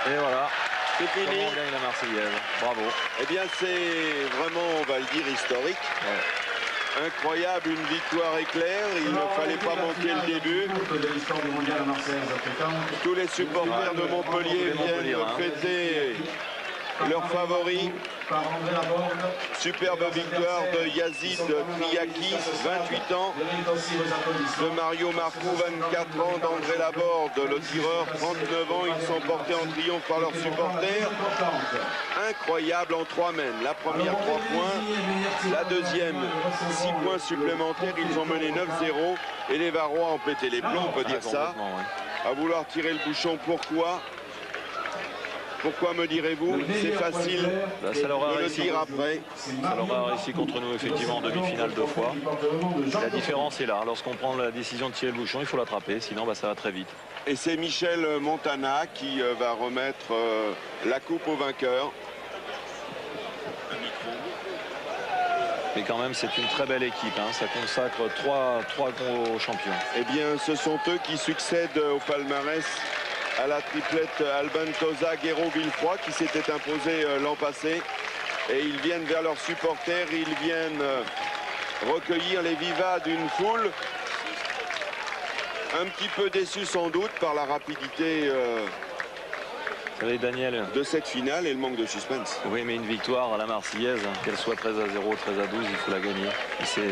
Speaker 7: Et voilà.
Speaker 11: C'est fini.
Speaker 7: On gagne la Marseillaise. Bravo.
Speaker 11: Eh bien, c'est vraiment, on va le dire, historique. Ouais. Incroyable, une victoire éclair. Il ne fallait pas manquer le début. Tous les supporters de Montpellier viennent fêter leur favori. Superbe victoire de Yazid Triaki, 28 ans, de Mario Marcou, 24 ans, d'André Laborde, le tireur, 39 ans. Ils sont portés en triomphe par leurs supporters. Incroyable en 3 mènes. La première 3 points, la deuxième 6 points supplémentaires. Ils ont mené 9-0 et les Varois ont pété les plombs, on peut dire ça. À vouloir tirer le bouchon, pourquoi ? Pourquoi me direz-vous? C'est facile
Speaker 7: bah, ça
Speaker 11: de le dire après.
Speaker 7: Ça leur a réussi contre nous effectivement en demi-finale 2 fois. La différence est là. Lorsqu'on prend la décision de tirer le bouchon, il faut l'attraper, sinon bah, ça va très vite.
Speaker 11: Et c'est Michel Montana qui va remettre la coupe au vainqueur.
Speaker 7: Mais quand même, c'est une très belle équipe. Hein. Ça consacre 3 gros champions.
Speaker 11: Eh bien, ce sont eux qui succèdent au palmarès à la triplette Alban Toza, Guéraud, Villefroy, qui s'était imposé l'an passé. Et ils viennent vers leurs supporters, ils viennent recueillir les vivas d'une foule. Un petit peu déçus sans doute par la rapidité
Speaker 7: Daniel,
Speaker 11: de cette finale et le manque de suspense.
Speaker 7: Oui, mais une victoire à la Marseillaise, qu'elle soit 13-0, 13-12, il faut la gagner.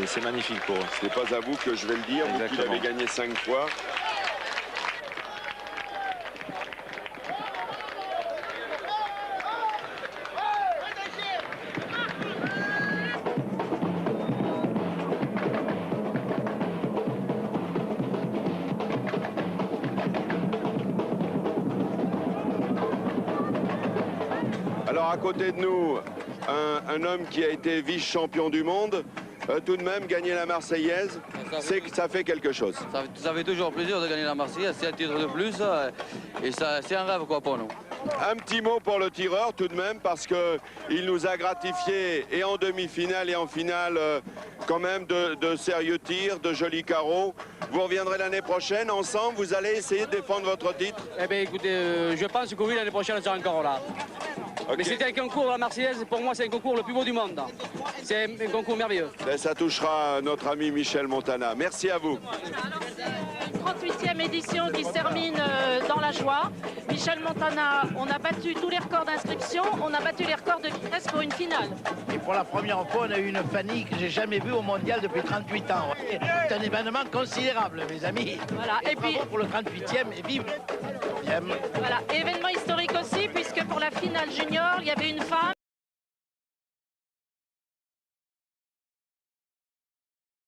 Speaker 7: C'est magnifique pour eux.
Speaker 11: Ce n'est pas à vous que je vais le dire, vous qui l'avez gagné 5 fois. Alors à côté de nous, un homme qui a été vice-champion du monde, tout de même, gagner la Marseillaise, ça fait quelque chose.
Speaker 9: Ça fait toujours plaisir de gagner la Marseillaise, c'est un titre de plus et c'est un rêve quoi pour nous.
Speaker 11: Un petit mot pour le tireur tout de même, parce qu'il nous a gratifié et en demi-finale et en finale quand même de sérieux tirs, de jolis carreaux. Vous reviendrez l'année prochaine, ensemble, vous allez essayer de défendre votre titre?
Speaker 13: Eh bien écoutez, je pense que oui, l'année prochaine on sera encore là. Okay. Mais c'était un concours, la Marseillaise, pour moi c'est un concours le plus beau du monde. C'est un concours merveilleux.
Speaker 11: Et ça touchera notre ami Michel Montana. Merci à vous.
Speaker 10: 38e édition qui se termine dans la joie. Michel Montana, on a battu tous les records d'inscription, on a battu les records de vitesse pour une finale.
Speaker 14: Et pour la première fois, on a eu une Fanny que j'ai jamais vue au mondial depuis 38 ans. C'est un événement considérable, mes amis.
Speaker 10: Voilà. Et puis
Speaker 14: pour le 38e et vive le 38e.
Speaker 10: Voilà, événement historique aussi, puisque pour la finale junior, il y avait une femme.